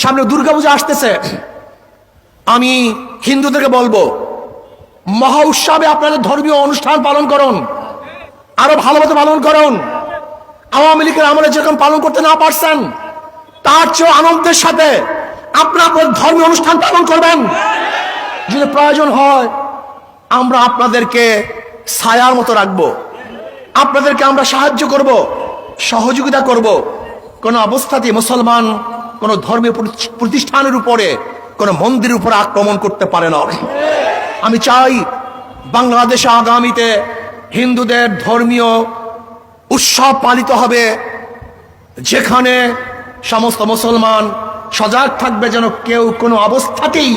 সামনে দুর্গাপূজা আসতেছে, আমি হিন্দুদেরকে বলবো মহা উৎসবে আপনাদের ধর্মীয় অনুষ্ঠান পালন করুন, আরো ভালোভাবে পালন করুন। আওয়ামী লীগের আমলে যেরকম পালন করতে না পারছেন তার চেয়ে আনন্দের সাথে আপনার ধর্মীয় অনুষ্ঠান পালন করবেন। যদি প্রয়োজন হয় আমরা আপনাদেরকে ছায়ার মতো রাখবো, আপনাদেরকে আমরা সাহায্য করব, সহযোগিতা করব। কোন অবস্থাতে মুসলমান কোন ধর্মীয় প্রতিষ্ঠানের উপরে, কোন মন্দিরের উপরে আক্রমণ করতে পারে না। আমি চাই বাংলাদেশে আগামীতে হিন্দুদের ধর্মীয় উৎসব পালিত হবে, যেখানে সমস্ত মুসলমান সজাগ থাকবে যেন কেউ কোনো অবস্থাতেই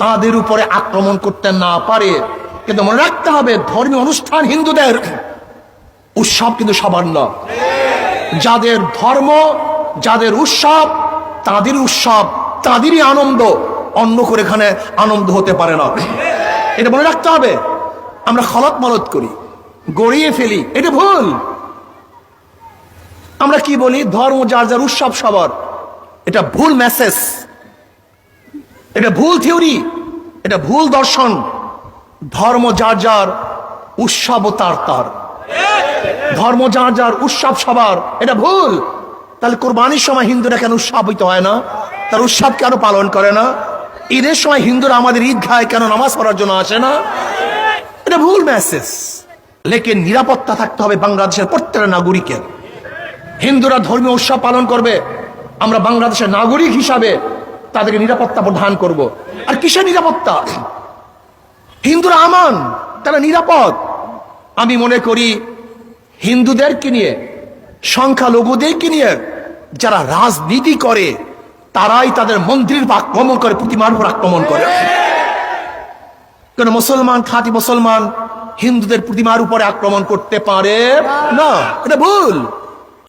তাদের উপরে আক্রমণ করতে না পারে। কিন্তু মনে রাখতে হবে ধর্মীয় অনুষ্ঠান হিন্দুদের, উৎসব কিন্তু সবার না। যাদের ধর্ম, যাদের উৎসব, তাদের উৎসব, তাদেরই আনন্দ, অন্য করে এখানে আনন্দ হতে পারে না। এটা মনে রাখতে হবে। আমরা খলত মলত করি, গড়িয়ে ফেলি, এটা ভুল। আমরা কি বলি ধর্ম যার যার উৎসব সবার, এটা ভুল মেসেজ, এটা ভুল থিওরি, এটা ভুল দর্শন। ধর্ম যার যার, উৎসব তার তার, ধর্ম যার যার, উৎসব সবার, এটা ভুল। তাহলে কোরবানির সময় হিন্দুরা কেন উৎসবিত হয় না? তার উৎসব কেন পালন করে না? ঈদের সময় হিন্দুরা আমাদের ঈদগাহে কেন নামাজ পড়ার জন্য আসে না? এটা ভুল মেসেজ। লেকিন নিরাপত্তা থাকতে হবে বাংলাদেশের প্রত্যেকটা নাগরিকের। হিন্দুরা ধর্মীয় উৎসব পালন করবে, আমরা বাংলাদেশের নাগরিক হিসাবে তাদেরকে নিরাপত্তা প্রদান করব। আর কিসের নিরাপত্তা? হিন্দুরা আমান, তারা নিরাপদ। আমি মনে করি হিন্দুদেরকে নিয়ে, সংখ্যালঘুদেরকে নিয়ে যারা রাজনীতি করে তারাই তাদের মন্দিরের উপর আক্রমণ করে, প্রতিমার উপর আক্রমণ করে। কোন মুসলমান, খাঁটি মুসলমান হিন্দুদের প্রতিমার উপরে আক্রমণ করতে পারে না, এটা ভুল।